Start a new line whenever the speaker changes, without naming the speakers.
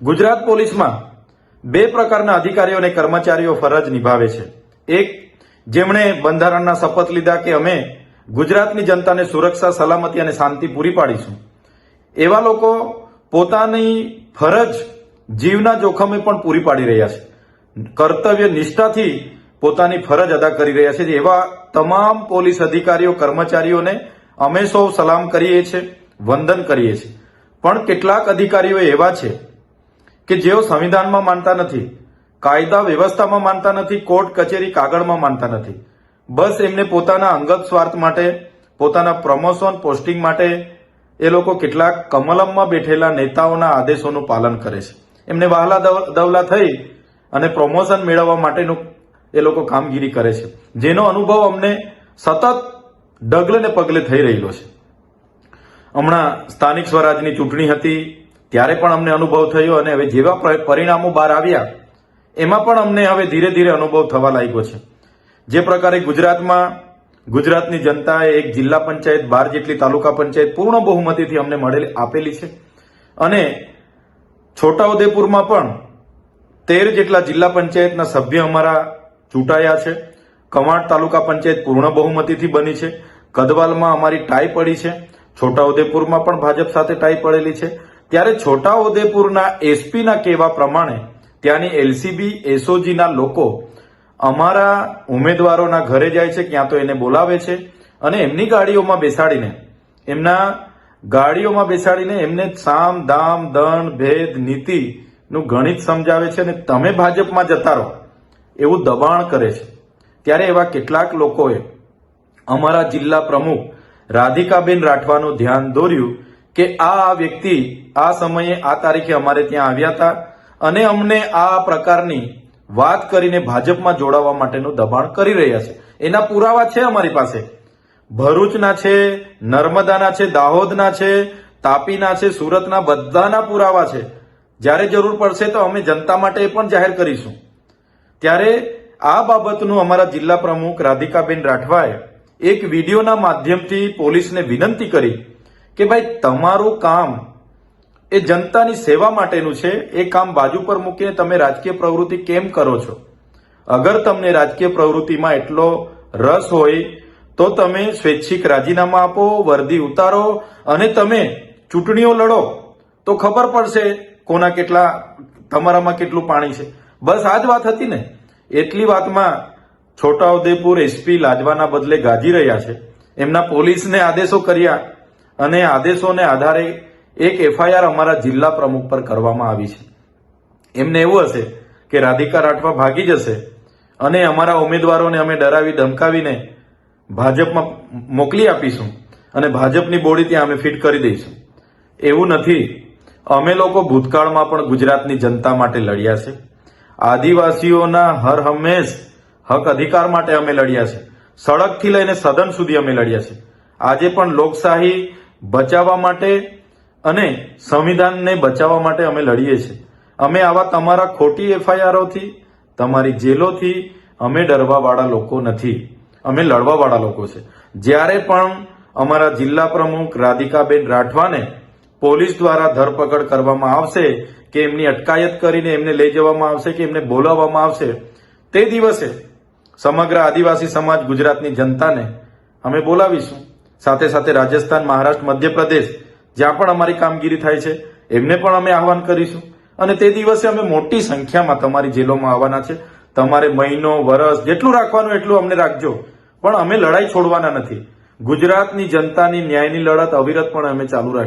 ગુજરાત પોલીસમાં બે પ્રકારના અધિકારીઓ અને કર્મચારીઓ ફરજ નિભાવે છે। એક, જેમણે બંધારણના શપથ લીધા કે અમે ગુજરાતની જનતાને સુરક્ષા, સલામતી અને શાંતિ પૂરી પાડીશું। એવા લોકો પોતાની ફરજ જીવના જોખમે પણ પૂરી પાડી રહ્યા છે, કર્તવ્ય નિષ્ઠાથી પોતાની ફરજ અદા કરી રહ્યા છે। એવા તમામ પોલીસ અધિકારીઓ, કર્મચારીઓને અમે સૌ સલામ કરીએ છીએ, વંદન કરીએ છીએ। પણ કેટલાક અધિકારીઓ એવા છે કે જેઓ સંવિધાનમાં માનતા નથી, કાયદા વ્યવસ્થામાં માનતા નથી, કોર્ટ કચેરી કાગળમાં માનતા નથી। બસ એમને પોતાના અંગત સ્વાર્થ માટે, પોતાના પ્રમોશન, પોસ્ટિંગ માટે એ લોકો કેટલાક કમલમમાં બેઠેલા નેતાઓના આદેશોનું પાલન કરે છે। એમને વહાલા દવલા થઈ અને પ્રમોશન મેળવવા માટેનું એ લોકો કામગીરી કરે છે, જેનો અનુભવ અમને સતત ડગલે ને પગલે થઈ રહેલો છે। હમણાં સ્થાનિક સ્વરાજની ચૂંટણી હતી ત્યારે પણ અમને અનુભવ થયો, અને હવે જેવા પરિણામો બહાર આવ્યા એમાં પણ અમને હવે ધીરે ધીરે અનુભવ થવા લાગ્યો છે। જે પ્રકારે ગુજરાતની જનતાએ એક જિલ્લા પંચાયત, 12 જેટલી તાલુકા પંચાયત પૂર્ણ બહુમતીથી અમને આપેલી છે, અને છોટાઉદેપુરમાં પણ 13 જેટલા જિલ્લા પંચાયતના સભ્ય અમારા ચૂંટાયા છે। કવાંટ તાલુકા પંચાયત પૂર્ણ બહુમતીથી બની છે। કદવાલમાં અમારી ટાઈ પડી છે। છોટાઉદેપુરમાં પણ ભાજપ સાથે ટાઈ પડેલી છે। ત્યારે છોટાઉદેપુરના એસપીના કહેવા પ્રમાણે ત્યાંની એલસીબી, એસઓજીના લોકો અમારા ઉમેદવારોના ઘરે જાય છે, ક્યાં તો એને બોલાવે છે અને એમની ગાડીઓમાં બેસાડીને એમને સામ, દામ, દંડ, ભેદ, નીતિનું ગણિત સમજાવે છે અને તમે ભાજપમાં જતા રહો એવું દબાણ કરે છે। ત્યારે એવા કેટલાક લોકોએ અમારા જિલ્લા પ્રમુખ રાધિકાબેન રાઠવાનું ધ્યાન દોર્યું કે આ વ્યક્તિ આ સમયે આ તારીખે અમારે ત્યાં આવ્યા હતા અને અમને આ પ્રકારની વાત કરીને ભાજપમાં જોડાવા માટેનું દબાણ કરી રહ્યા છે। એના પુરાવા છે અમારી પાસે, ભરૂચના છે, નર્મદાના છે, દાહોદના છે, તાપીના છે, સુરતના, બધાના પુરાવા છે। જ્યારે જરૂર પડશે તો અમે જનતા માટે એ પણ જાહેર કરીશું। ત્યારે આ બાબતનું અમારા જિલ્લા પ્રમુખ રાધિકાબેન રાઠવાએ એક વિડીયોના માધ્યમથી પોલીસને વિનંતી કરી કે ભાઈ તમારું કામ એ જનતાની સેવા માટેનું છે, એ કામ બાજુ પર મૂકીને તમે રાજકીય પ્રવૃત્તિ કેમ કરો છો? અગર તમને રાજકીય પ્રવૃત્તિમાં એટલો રસ હોય તો તમે સ્વૈચ્છિક રાજીનામા આપો, વર્દી ઉતારો અને તમે ચૂંટણીઓ લડો, તો ખબર પડશે તમારામાં કેટલું પાણી છે। બસ આ જ વાત હતી ને। એટલી વાતમાં છોટાઉદેપુર એસપી લાજવાના બદલે ગાજી રહ્યા છે। એમના પોલીસને આદેશો કર્યા અને આદેશોને આધારે એક એફઆઈઆર અમારા જિલ્લા પ્રમુખ પર કરવામાં આવી છે। એમને એવું હશે કે રાધિકા રાઠવા ભાગી જશે અને અમારા ઉમેદવારોને અમે ડરાવી ધમકાવીને ભાજપમાં મોકલી આપીશું અને ભાજપની બોડી ત્યાં અમે ફિટ કરી દઈશું। એવું નથી। અમે લોકો ભૂતકાળમાં પણ ગુજરાતની જનતા માટે લડ્યા છે। આદિવાસીઓના હર હંમેશ હક અધિકાર માટે અમે લડ્યા છે। સડકથી લઈને સદન સુધી અમે લડ્યા છે। આજે પણ લોકશાહી બચાવવા માટે અને સંવિધાનને બચાવવા માટે અમે લડીએ છીએ। અમે આવા તમારા ખોટી એફઆઈઆરોથી, તમારી જેલોથી અમે ડરવાવાળા લોકો નથી, અમે લડવાવાળા લોકો છે। જ્યારે પણ અમારા જિલ્લા પ્રમુખ રાધિકાબેન રાઠવાને પોલીસ દ્વારા ધરપકડ કરવામાં આવશે કે એમની અટકાયત કરીને એમને લઈ જવામાં આવશે કે એમને બોલાવવામાં આવશે, તે દિવસે સમગ્ર આદિવાસી સમાજ, ગુજરાતની જનતાને અમે બોલાવીશું। સાથે સાથે રાજસ્થાન, મહારાષ્ટ્ર, મધ્યપ્રદેશ જ્યાં પણ અમારી કામગીરી થાય છે એમને પણ અમે આહવાન કરીશું અને તે દિવસે અમે મોટી સંખ્યામાં તમારી જેલોમાં આવવાના છે। તમારે મહિનો, વર્ષ જેટલું રાખવાનું એટલું અમને રાખજો, પણ અમે લડાઈ છોડવાના નથી। ગુજરાતની જનતાની ન્યાયની લડત અવિરતપણે અમે ચાલુ રાખીશું।